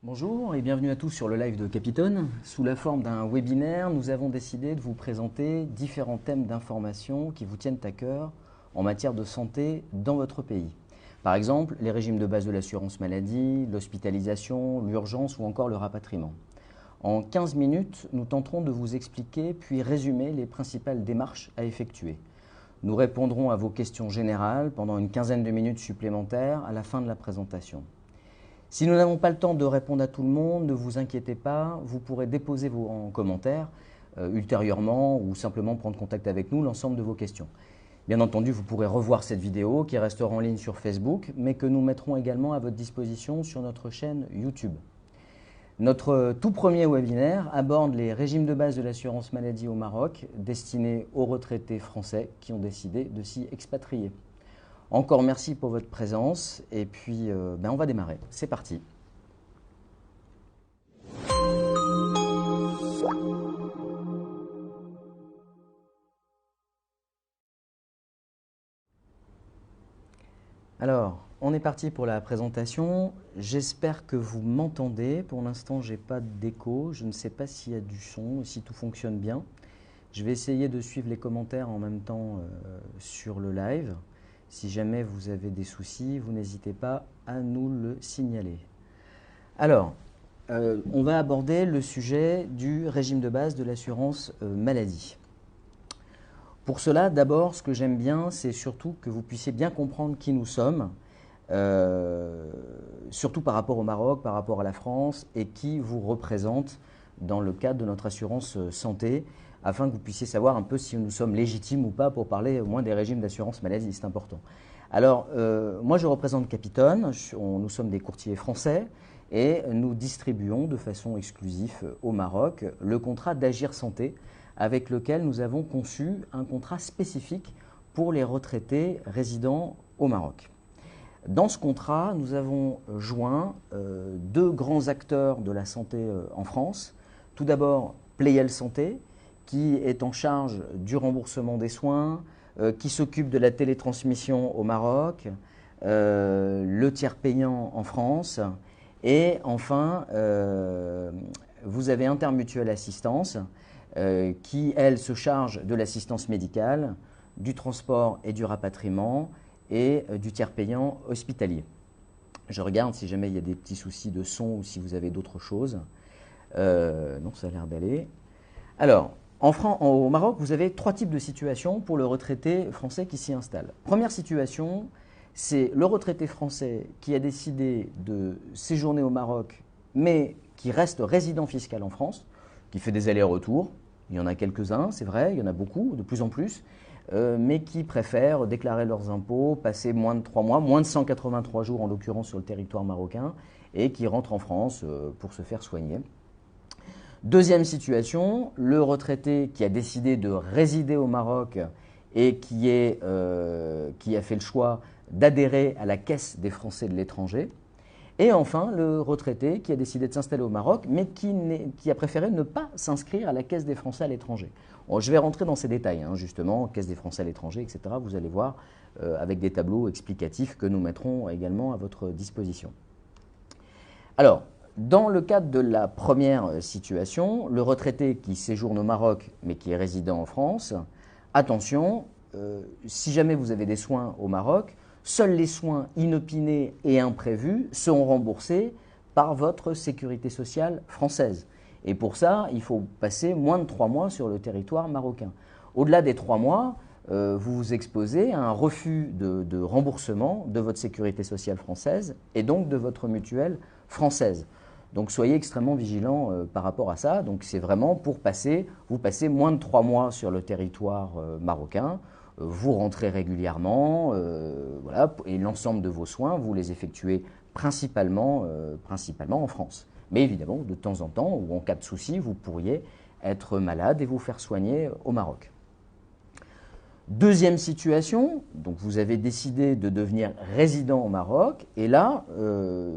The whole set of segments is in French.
Bonjour et bienvenue à tous sur le live de Capitone. Sous la forme d'un webinaire, nous avons décidé de vous présenter différents thèmes d'information qui vous tiennent à cœur en matière de santé dans votre pays. Par exemple, les régimes de base de l'assurance maladie, l'hospitalisation, l'urgence ou encore le rapatriement. En 15 minutes, nous tenterons de vous expliquer puis résumer les principales démarches à effectuer. Nous répondrons à vos questions générales pendant une quinzaine de minutes supplémentaires à la fin de la présentation. Si nous n'avons pas le temps de répondre à tout le monde, ne vous inquiétez pas, vous pourrez déposer en commentaire ultérieurement ou simplement prendre contact avec nous l'ensemble de vos questions. Bien entendu, vous pourrez revoir cette vidéo qui restera en ligne sur Facebook, mais que nous mettrons également à votre disposition sur notre chaîne YouTube. Notre tout premier webinaire aborde les régimes de base de l'assurance maladie au Maroc, destinés aux retraités français qui ont décidé de s'y expatrier. Encore merci pour votre présence et puis on va démarrer. C'est parti. Alors, on est parti pour la présentation. J'espère que vous m'entendez. Pour l'instant, je n'ai pas d'écho. Je ne sais pas s'il y a du son, si tout fonctionne bien. Je vais essayer de suivre les commentaires en même temps sur le live. Si jamais vous avez des soucis, vous n'hésitez pas à nous le signaler. Alors, on va aborder le sujet du régime de base de l'assurance maladie. Pour cela, d'abord, ce que j'aime bien, c'est surtout que vous puissiez bien comprendre qui nous sommes, surtout par rapport au Maroc, par rapport à la France, et qui vous représente dans le cadre de notre assurance santé, afin que vous puissiez savoir un peu si nous sommes légitimes ou pas pour parler au moins des régimes d'assurance maladie, c'est important. Alors, moi je représente Capitone, nous sommes des courtiers français et nous distribuons de façon exclusive au Maroc le contrat d'Agir Santé avec lequel nous avons conçu un contrat spécifique pour les retraités résidant au Maroc. Dans ce contrat, nous avons joint deux grands acteurs de la santé en France. Tout d'abord, Playel Santé, qui est en charge du remboursement des soins, qui s'occupe de la télétransmission au Maroc, le tiers payant en France, et enfin, vous avez Intermutuelle Assistance, qui, elle, se charge de l'assistance médicale, du transport et du rapatriement, et du tiers payant hospitalier. Je regarde si jamais il y a des petits soucis de son ou si vous avez d'autres choses. Non, ça a l'air d'aller. Alors, au Maroc, vous avez trois types de situations pour le retraité français qui s'y installe. Première situation, c'est le retraité français qui a décidé de séjourner au Maroc, mais qui reste résident fiscal en France, qui fait des allers-retours. Il y en a quelques-uns, c'est vrai, il y en a beaucoup, de plus en plus, mais qui préfèrent déclarer leurs impôts, passer moins de 3 mois, moins de 183 jours en l'occurrence sur le territoire marocain, et qui rentrent en France pour se faire soigner. Deuxième situation, le retraité qui a décidé de résider au Maroc et qui a fait le choix d'adhérer à la Caisse des Français de l'étranger. Et enfin, le retraité qui a décidé de s'installer au Maroc, mais qui a préféré ne pas s'inscrire à la Caisse des Français à l'étranger. Bon, je vais rentrer dans ces détails, justement, Caisse des Français à l'étranger, etc. Vous allez voir avec des tableaux explicatifs que nous mettrons également à votre disposition. Alors, dans le cadre de la première situation, le retraité qui séjourne au Maroc, mais qui est résident en France, attention, si jamais vous avez des soins au Maroc, seuls les soins inopinés et imprévus seront remboursés par votre sécurité sociale française. Et pour ça, il faut passer moins de 3 mois sur le territoire marocain. Au-delà des 3 mois, vous vous exposez à un refus de remboursement de votre sécurité sociale française et donc de votre mutuelle française. Donc soyez extrêmement vigilants par rapport à ça. Donc c'est vraiment pour vous passez moins de 3 mois sur le territoire marocain. Vous rentrez régulièrement, voilà, et l'ensemble de vos soins, vous les effectuez principalement en France. Mais évidemment, de temps en temps, ou en cas de souci, vous pourriez être malade et vous faire soigner au Maroc. Deuxième situation, donc vous avez décidé de devenir résident au Maroc, et là,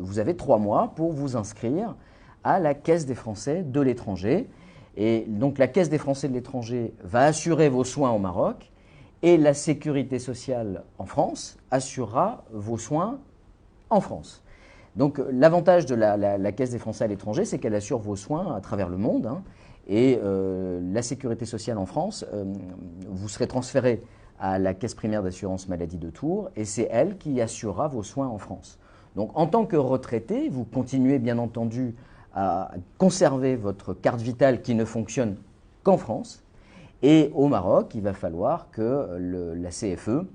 vous avez 3 mois pour vous inscrire à la Caisse des Français de l'étranger. Et donc la Caisse des Français de l'étranger va assurer vos soins au Maroc, et la sécurité sociale en France assurera vos soins en France. Donc l'avantage de la Caisse des Français à l'étranger, c'est qu'elle assure vos soins à travers le monde. Hein, et la sécurité sociale en France, vous serez transféré à la Caisse primaire d'assurance maladie de Tours et c'est elle qui assurera vos soins en France. Donc en tant que retraité, vous continuez bien entendu à conserver votre carte vitale qui ne fonctionne qu'en France. Et au Maroc, il va falloir que la CFE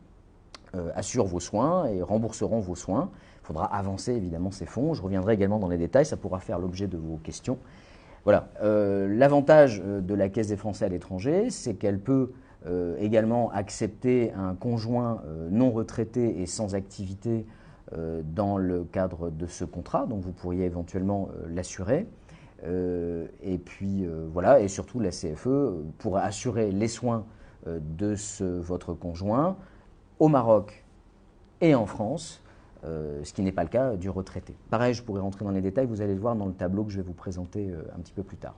assure vos soins et rembourseront vos soins. Il faudra avancer évidemment ces fonds. Je reviendrai également dans les détails, ça pourra faire l'objet de vos questions. Voilà. L'avantage de la Caisse des Français à l'étranger, c'est qu'elle peut également accepter un conjoint non retraité et sans activité dans le cadre de ce contrat, donc vous pourriez éventuellement l'assurer. Et puis voilà, et surtout la CFE pourra assurer les soins de votre conjoint au Maroc et en France, ce qui n'est pas le cas du retraité. Pareil, je pourrais rentrer dans les détails, vous allez le voir dans le tableau que je vais vous présenter un petit peu plus tard.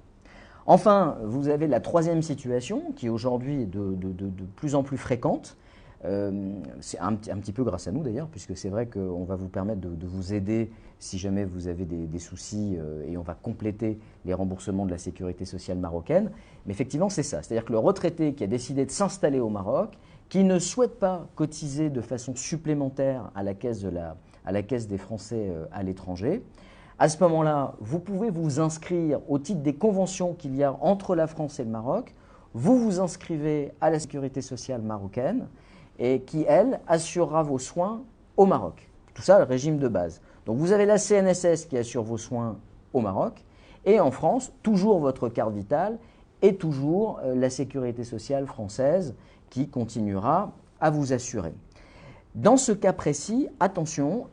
Enfin, vous avez la troisième situation qui aujourd'hui est de plus en plus fréquente. C'est un petit peu grâce à nous d'ailleurs, puisque c'est vrai qu'on va vous permettre de vous aider si jamais vous avez des soucis et on va compléter les remboursements de la sécurité sociale marocaine. Mais effectivement, c'est ça. C'est-à-dire que le retraité qui a décidé de s'installer au Maroc, qui ne souhaite pas cotiser de façon supplémentaire à la caisse des Français à l'étranger, à ce moment-là, vous pouvez vous inscrire au titre des conventions qu'il y a entre la France et le Maroc. Vous vous inscrivez à la sécurité sociale marocaine et qui, elle, assurera vos soins au Maroc. Tout ça, le régime de base. Donc vous avez la CNSS qui assure vos soins au Maroc et en France, toujours votre carte vitale et toujours la sécurité sociale française qui continuera à vous assurer. Dans ce cas précis, attention,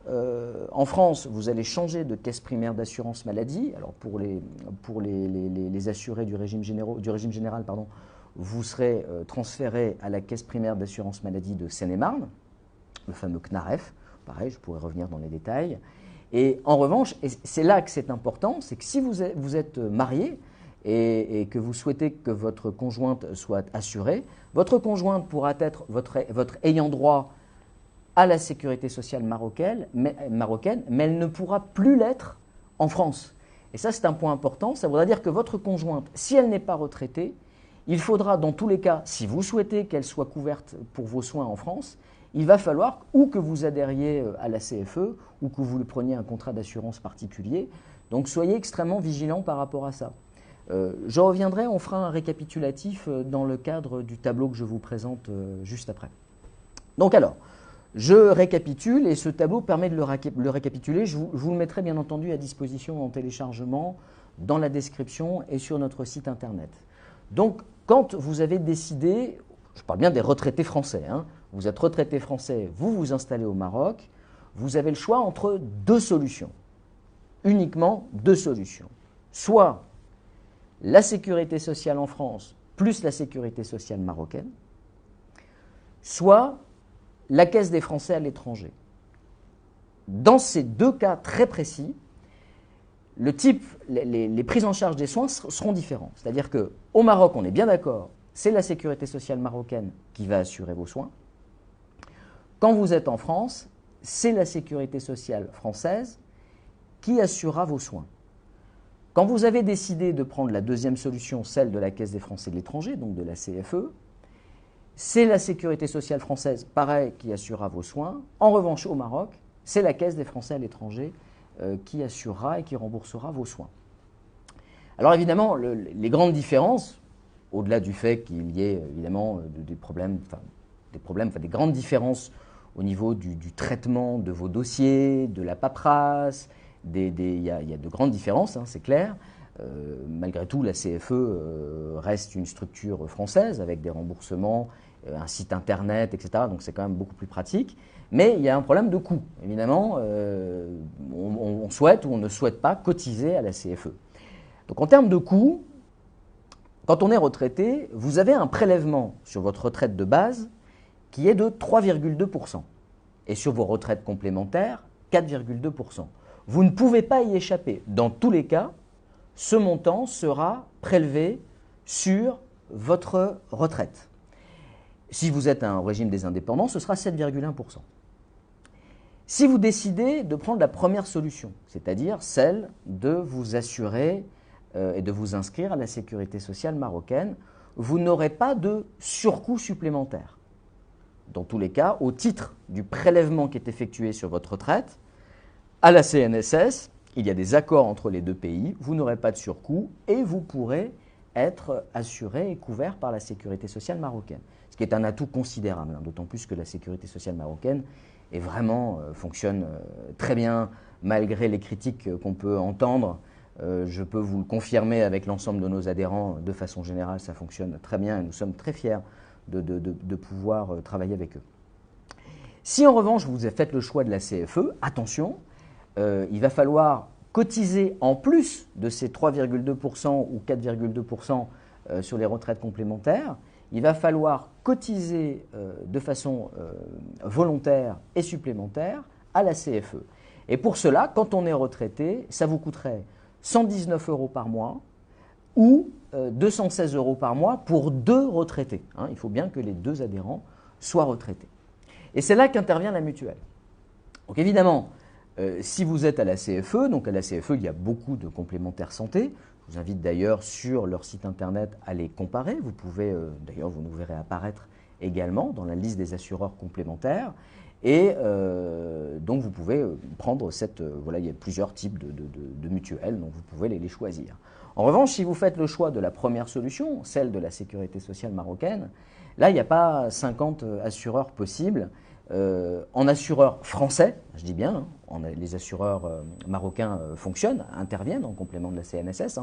en France, vous allez changer de caisse primaire d'assurance maladie. Alors pour les assurés du régime général, vous serez transféré à la caisse primaire d'assurance maladie de Seine-et-Marne, le fameux CNAREF. Pareil, je pourrais revenir dans les détails. Et en revanche, et c'est là que c'est important, c'est que si vous êtes marié et que vous souhaitez que votre conjointe soit assurée, votre conjointe pourra être votre ayant droit à la sécurité sociale marocaine, mais elle ne pourra plus l'être en France. Et ça, c'est un point important. Ça voudra dire que votre conjointe, si elle n'est pas retraitée, il faudra dans tous les cas, si vous souhaitez qu'elle soit couverte pour vos soins en France, il va falloir ou que vous adhériez à la CFE ou que vous preniez un contrat d'assurance particulier. Donc soyez extrêmement vigilants par rapport à ça. Je reviendrai, on fera un récapitulatif dans le cadre du tableau que je vous présente juste après. Donc alors, je récapitule et ce tableau permet de le récapituler. Je vous le mettrai bien entendu à disposition en téléchargement dans la description et sur notre site internet. Donc quand vous avez décidé, je parle bien des retraités français, hein, vous êtes retraité français, vous vous installez au Maroc, vous avez le choix entre deux solutions, uniquement deux solutions. Soit la sécurité sociale en France plus la sécurité sociale marocaine, soit la Caisse des Français à l'étranger. Dans ces deux cas très précis, les prises en charge des soins seront différentes. C'est-à-dire qu'au Maroc, on est bien d'accord, c'est la sécurité sociale marocaine qui va assurer vos soins. Quand vous êtes en France, c'est la sécurité sociale française qui assurera vos soins. Quand vous avez décidé de prendre la deuxième solution, celle de la Caisse des Français de l'étranger, donc de la CFE, c'est la sécurité sociale française, pareil, qui assurera vos soins. En revanche, au Maroc, c'est la Caisse des Français à l'étranger qui assurera et qui remboursera vos soins. Alors évidemment, les grandes différences, au-delà du fait qu'il y ait évidemment des grandes différences au niveau du traitement de vos dossiers, de la paperasse, il y a de grandes différences, hein, c'est clair. Malgré tout, la CFE reste une structure française avec des remboursements, un site internet, etc. Donc c'est quand même beaucoup plus pratique. Mais il y a un problème de coût. Évidemment, on souhaite ou on ne souhaite pas cotiser à la CFE. Donc en termes de coût, quand on est retraité, vous avez un prélèvement sur votre retraite de base qui est de 3,2%. Et sur vos retraites complémentaires, 4,2%. Vous ne pouvez pas y échapper. Dans tous les cas, ce montant sera prélevé sur votre retraite. Si vous êtes un régime des indépendants, ce sera 7,1%. Si vous décidez de prendre la première solution, c'est-à-dire celle de vous assurer et de vous inscrire à la sécurité sociale marocaine, vous n'aurez pas de surcoût supplémentaire. Dans tous les cas, au titre du prélèvement qui est effectué sur votre retraite, à la CNSS, il y a des accords entre les deux pays, vous n'aurez pas de surcoût et vous pourrez être assuré et couvert par la sécurité sociale marocaine. Ce qui est un atout considérable, d'autant plus que la sécurité sociale marocaine est vraiment, fonctionne très bien, malgré les critiques qu'on peut entendre. Je peux vous le confirmer avec l'ensemble de nos adhérents, de façon générale, ça fonctionne très bien et nous sommes très fiers de pouvoir travailler avec eux. Si en revanche vous faites le choix de la CFE, attention, il va falloir cotiser en plus de ces 3,2% ou 4,2% sur les retraites complémentaires, il va falloir cotiser de façon volontaire et supplémentaire à la CFE. Et pour cela, quand on est retraité, ça vous coûterait 119 € par mois ou 216 € par mois pour 2 retraités. Il faut bien que les 2 adhérents soient retraités. Et c'est là qu'intervient la mutuelle. Donc évidemment, si vous êtes à la CFE, donc à la CFE, il y a beaucoup de complémentaires santé. Je vous invite d'ailleurs sur leur site internet à les comparer. Vous pouvez, d'ailleurs, vous nous verrez apparaître également dans la liste des assureurs complémentaires. Et donc vous pouvez prendre cette, voilà, il y a plusieurs types de mutuelles, donc vous pouvez les choisir. En revanche, si vous faites le choix de la première solution, celle de la sécurité sociale marocaine, là il n'y a pas 50 assureurs possibles. En assureurs français, je dis bien, les assureurs marocains fonctionnent, interviennent en complément de la CNSS,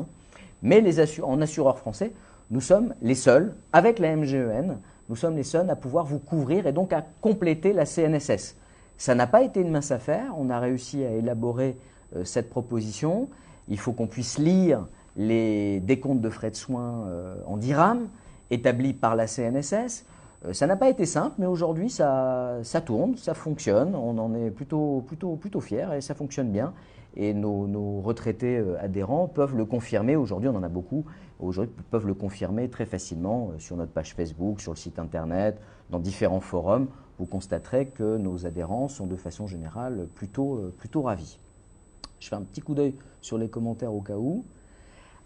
mais en assureurs français, nous sommes les seuls, avec la MGEN, nous sommes les seuls à pouvoir vous couvrir et donc à compléter la CNSS. Ça n'a pas été une mince affaire, on a réussi à élaborer cette proposition. Il faut qu'on puisse lire les décomptes de frais de soins en dirhams établis par la CNSS. Ça n'a pas été simple, mais aujourd'hui ça tourne, ça fonctionne, on en est plutôt fiers et ça fonctionne bien. Et nos retraités adhérents peuvent le confirmer, aujourd'hui on en a beaucoup, aujourd'hui peuvent le confirmer très facilement sur notre page Facebook, sur le site internet, dans différents forums. Vous constaterez que nos adhérents sont de façon générale plutôt ravis. Je fais un petit coup d'œil sur les commentaires au cas où.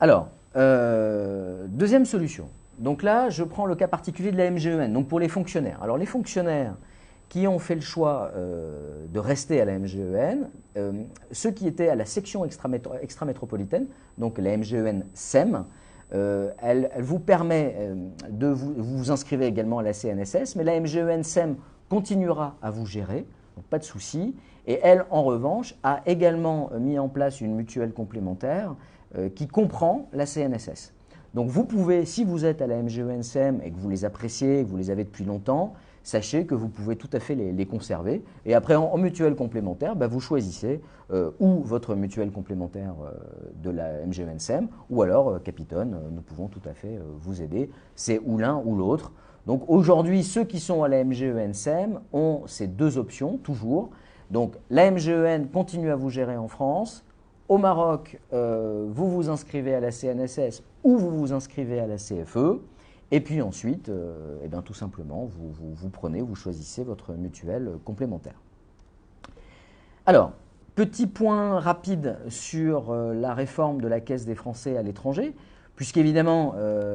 Alors, deuxième solution. Donc là, je prends le cas particulier de la MGEN, donc pour les fonctionnaires. Alors les fonctionnaires qui ont fait le choix de rester à la MGEN, ceux qui étaient à la section extramétropolitaine, donc la MGEN SEM, elle vous permet de vous inscrivez également à la CNSS, mais la MGEN SEM continuera à vous gérer, donc pas de souci. Et elle, en revanche, a également mis en place une mutuelle complémentaire qui comprend la CNSS. Donc vous pouvez, si vous êtes à la MGEN SEM et que vous les appréciez, que vous les avez depuis longtemps, sachez que vous pouvez tout à fait les conserver. Et après, en mutuelle complémentaire, vous choisissez ou votre mutuelle complémentaire de la MGEN SEM, ou alors, Capitone, nous pouvons tout à fait vous aider. C'est ou l'un ou l'autre. Donc aujourd'hui, ceux qui sont à la MGEN SEM ont ces deux options, toujours. Donc la MGEN continue à vous gérer en France. Au Maroc, vous vous inscrivez à la CNSS ou vous vous inscrivez à la CFE. Et puis ensuite, tout simplement, vous choisissez votre mutuelle complémentaire. Alors, petit point rapide sur la réforme de la Caisse des Français à l'étranger, puisqu'évidemment,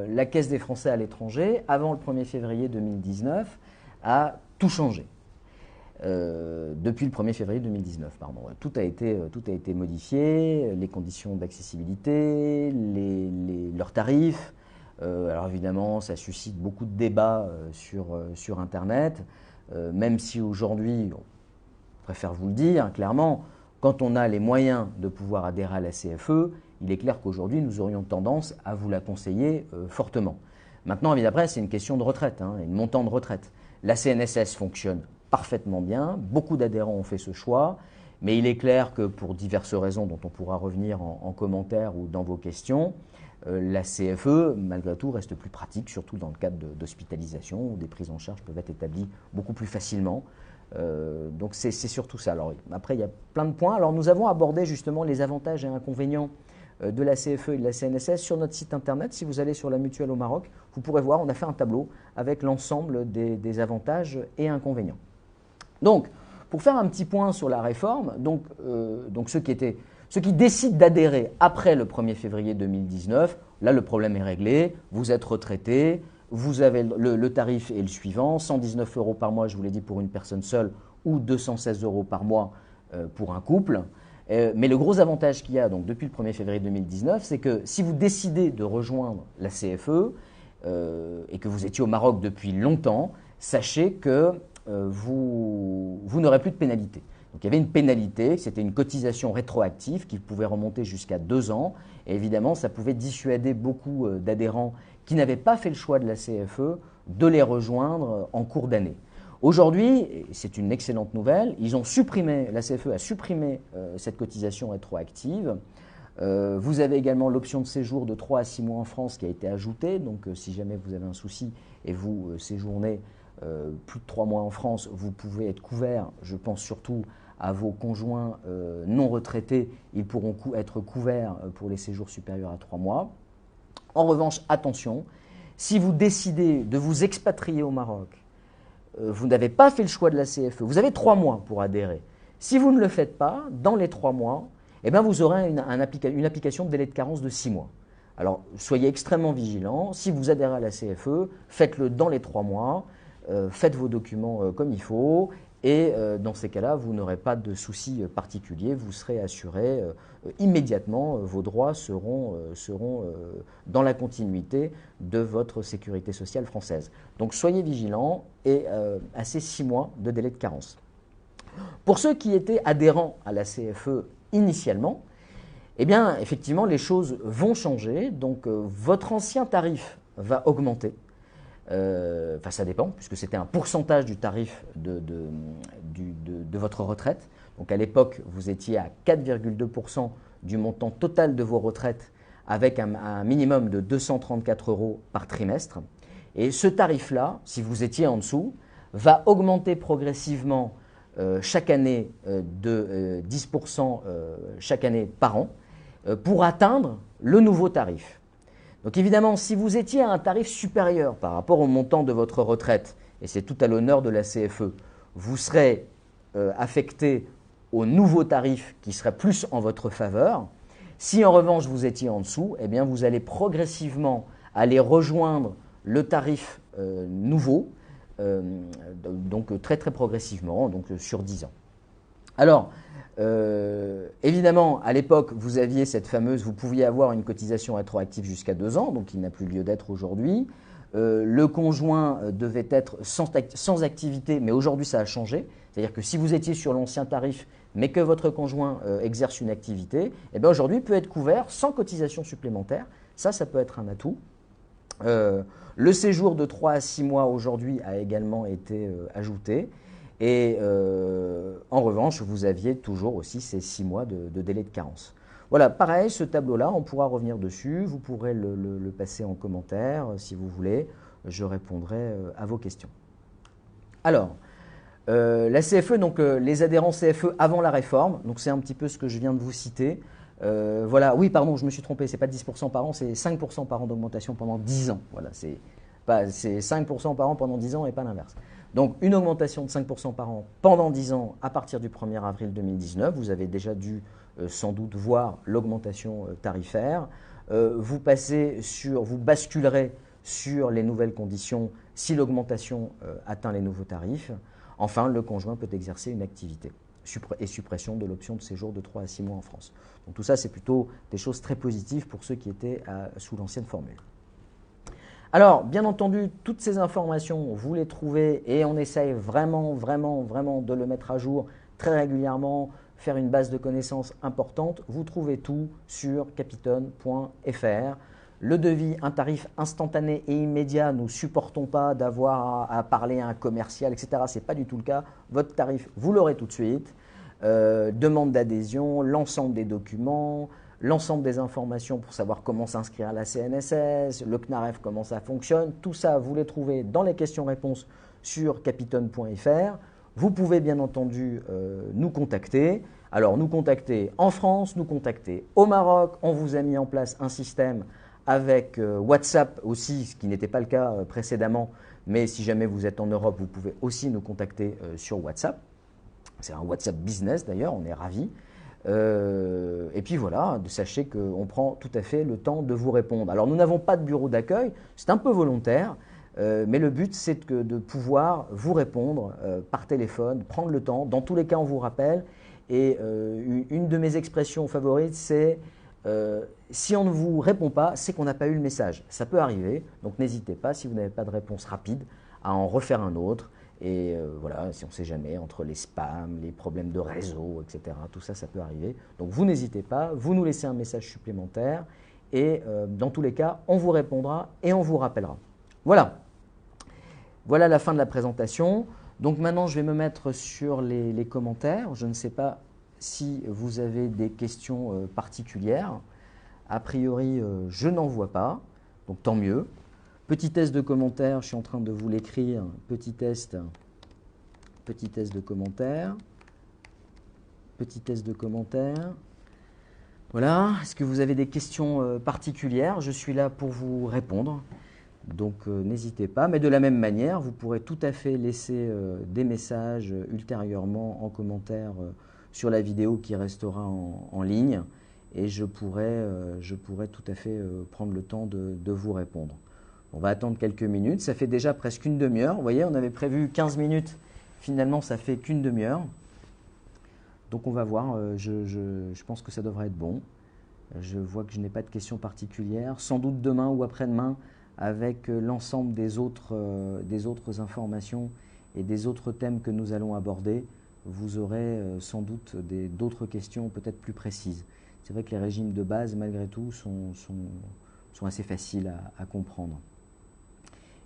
la Caisse des Français à l'étranger, avant le 1er février 2019, a tout changé. Depuis le 1er février 2019, pardon. Tout a été modifié, les conditions d'accessibilité, leurs tarifs. Alors évidemment, ça suscite beaucoup de débats sur Internet, même si aujourd'hui, on préfère vous le dire clairement, quand on a les moyens de pouvoir adhérer à la CFE, il est clair qu'aujourd'hui, nous aurions tendance à vous la conseiller fortement. Maintenant, évidemment, c'est une question de retraite, une montant de retraite. La CNSS fonctionne parfaitement bien, beaucoup d'adhérents ont fait ce choix, mais il est clair que pour diverses raisons dont on pourra revenir en commentaire ou dans vos questions, la CFE, malgré tout, reste plus pratique, surtout dans le cadre d'hospitalisation où des prises en charge peuvent être établies beaucoup plus facilement. Donc c'est surtout ça. Alors, après, il y a plein de points. Alors nous avons abordé justement les avantages et inconvénients de la CFE et de la CNSS sur notre site internet. Si vous allez sur la mutuelle au Maroc, vous pourrez voir, on a fait un tableau avec l'ensemble des avantages et inconvénients. Donc, Pour faire un petit point sur la réforme, donc ceux qui décident d'adhérer après le 1er février 2019, là le problème est réglé, vous êtes retraité, vous avez le tarif est le suivant, 119 € par mois, je vous l'ai dit, pour une personne seule ou 216 € par mois pour un couple. Mais le gros avantage qu'il y a donc, depuis le 1er février 2019, c'est que si vous décidez de rejoindre la CFE et que vous étiez au Maroc depuis longtemps, sachez que vous n'aurez plus de pénalité. Donc il y avait une pénalité, c'était une cotisation rétroactive qui pouvait remonter jusqu'à 2 ans. Et évidemment, ça pouvait dissuader beaucoup d'adhérents qui n'avaient pas fait le choix de la CFE de les rejoindre en cours d'année. Aujourd'hui, c'est une excellente nouvelle, la CFE a supprimé cette cotisation rétroactive. Vous avez également l'option de séjour de 3 à 6 mois en France qui a été ajoutée. Donc si jamais vous avez un souci et vous séjournez plus de 3 mois en France, vous pouvez être couvert. Je pense surtout à vos conjoints non retraités, ils pourront être couverts pour les séjours supérieurs à 3 mois. En revanche, attention, si vous décidez de vous expatrier au Maroc, vous n'avez pas fait le choix de la CFE, vous avez 3 mois pour adhérer. Si vous ne le faites pas, dans les 3 mois, eh bien vous aurez une application de délai de carence de 6 mois. Alors, soyez extrêmement vigilants. Si vous adhérez à la CFE, faites-le dans les 3 mois, faites vos documents comme il faut, et dans ces cas-là, vous n'aurez pas de soucis particuliers, vous serez assuré immédiatement, vos droits seront dans la continuité de votre sécurité sociale française. Donc soyez vigilants et à ces 6 mois de délai de carence. Pour ceux qui étaient adhérents à la CFE initialement, eh bien effectivement les choses vont changer, donc votre ancien tarif va augmenter. Enfin, ça dépend, puisque c'était un pourcentage du tarif de votre retraite. Donc à l'époque, vous étiez à 4,2% du montant total de vos retraites avec un minimum de 234 € par trimestre. Et ce tarif-là, si vous étiez en dessous, va augmenter progressivement chaque année de 10% chaque année par an pour atteindre le nouveau tarif. Donc évidemment, si vous étiez à un tarif supérieur par rapport au montant de votre retraite, et c'est tout à l'honneur de la CFE, vous serez affecté au nouveau tarif qui serait plus en votre faveur. Si en revanche vous étiez en dessous, eh bien vous allez progressivement aller rejoindre le tarif nouveau, donc très très progressivement, donc sur 10 ans. Alors, évidemment, à l'époque, vous pouviez avoir une cotisation rétroactive jusqu'à 2 ans, donc il n'a plus lieu d'être aujourd'hui. Le conjoint devait être sans activité, mais aujourd'hui ça a changé. C'est-à-dire que si vous étiez sur l'ancien tarif, mais que votre conjoint exerce une activité, eh bien aujourd'hui il peut être couvert sans cotisation supplémentaire. Ça peut être un atout. Le séjour de 3 à 6 mois aujourd'hui a également été ajouté. Et en revanche, vous aviez toujours aussi ces 6 mois de délai de carence. Voilà, pareil, ce tableau-là, on pourra revenir dessus. Vous pourrez le passer en commentaire si vous voulez. Je répondrai à vos questions. Alors, la CFE, donc les adhérents CFE avant la réforme, donc c'est un petit peu ce que je viens de vous citer. Voilà, oui, pardon, je me suis trompé, c'est pas 10% par an, c'est 5% par an d'augmentation pendant 10 ans. Voilà, c'est 5% par an pendant 10 ans et pas l'inverse. Donc une augmentation de 5% par an pendant 10 ans à partir du 1er avril 2019. Vous avez déjà dû sans doute voir l'augmentation tarifaire. Vous basculerez sur les nouvelles conditions si l'augmentation atteint les nouveaux tarifs. Enfin, le conjoint peut exercer une activité et suppression de l'option de séjour de 3 à 6 mois en France. Donc tout ça, c'est plutôt des choses très positives pour ceux qui étaient sous l'ancienne formule. Alors, bien entendu, toutes ces informations, vous les trouvez et on essaye vraiment de le mettre à jour très régulièrement, faire une base de connaissances importante. Vous trouvez tout sur capitone.fr. Le devis, un tarif instantané et immédiat, nous ne supportons pas d'avoir à parler à un commercial, etc. Ce n'est pas du tout le cas. Votre tarif, vous l'aurez tout de suite. Demande d'adhésion, l'ensemble des documents, l'ensemble des informations pour savoir comment s'inscrire à la CNSS, le CNAREF, comment ça fonctionne. Tout ça, vous les trouvez dans les questions-réponses sur capitone.fr. Vous pouvez bien entendu nous contacter. Alors, nous contacter en France, nous contacter au Maroc. On vous a mis en place un système avec WhatsApp aussi, ce qui n'était pas le cas précédemment. Mais si jamais vous êtes en Europe, vous pouvez aussi nous contacter sur WhatsApp. C'est un WhatsApp business d'ailleurs, on est ravis. Et puis voilà, sachez qu'on prend tout à fait le temps de vous répondre. Alors nous n'avons pas de bureau d'accueil, c'est un peu volontaire, mais le but c'est de pouvoir vous répondre par téléphone, prendre le temps. Dans tous les cas, on vous rappelle. Et une de mes expressions favorites, c'est si on ne vous répond pas, c'est qu'on n'a pas eu le message. Ça peut arriver, donc n'hésitez pas, si vous n'avez pas de réponse rapide, à en refaire un autre. Et voilà, si on ne sait jamais, entre les spams, les problèmes de réseau, etc., tout ça, ça peut arriver. Donc vous n'hésitez pas, vous nous laissez un message supplémentaire et dans tous les cas, on vous répondra et on vous rappellera. Voilà, voilà la fin de la présentation. Donc maintenant, je vais me mettre sur les commentaires. Je ne sais pas si vous avez des questions particulières. A priori, je n'en vois pas, donc tant mieux. Petit test de commentaires, je suis en train de vous l'écrire. Petit test de commentaires. Petit test de commentaires. Voilà, est-ce que vous avez des questions particulières? Je suis là pour vous répondre. Donc n'hésitez pas, mais de la même manière, vous pourrez tout à fait laisser des messages ultérieurement en commentaire sur la vidéo qui restera en ligne et je pourrai tout à fait prendre le temps de vous répondre. On va attendre quelques minutes, ça fait déjà presque une demi-heure. Vous voyez, on avait prévu 15 minutes, finalement ça fait qu'une demi-heure. Donc on va voir, je pense que ça devrait être bon. Je vois que je n'ai pas de questions particulières. Sans doute demain ou après-demain, avec l'ensemble des autres informations et des autres thèmes que nous allons aborder, vous aurez sans doute d'autres questions peut-être plus précises. C'est vrai que les régimes de base, malgré tout, sont assez faciles à comprendre.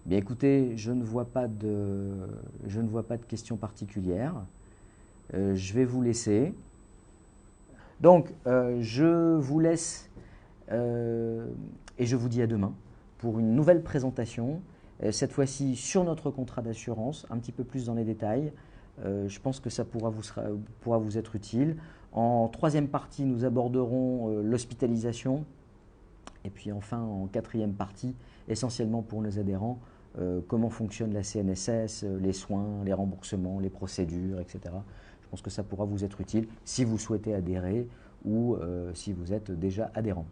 Bien écoutez, je ne vois pas de questions particulières. Je vais vous laisser. Donc, je vous laisse et je vous dis à demain pour une nouvelle présentation, cette fois-ci sur notre contrat d'assurance, un petit peu plus dans les détails. Je pense que ça pourra vous être utile. En troisième partie, nous aborderons l'hospitalisation. Et puis enfin, en quatrième partie, essentiellement pour nos adhérents, comment fonctionne la CNSS, les soins, les remboursements, les procédures, etc. Je pense que ça pourra vous être utile si vous souhaitez adhérer ou si vous êtes déjà adhérent.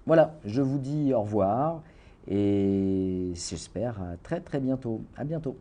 Voilà, je vous dis au revoir et j'espère à très très bientôt. À bientôt.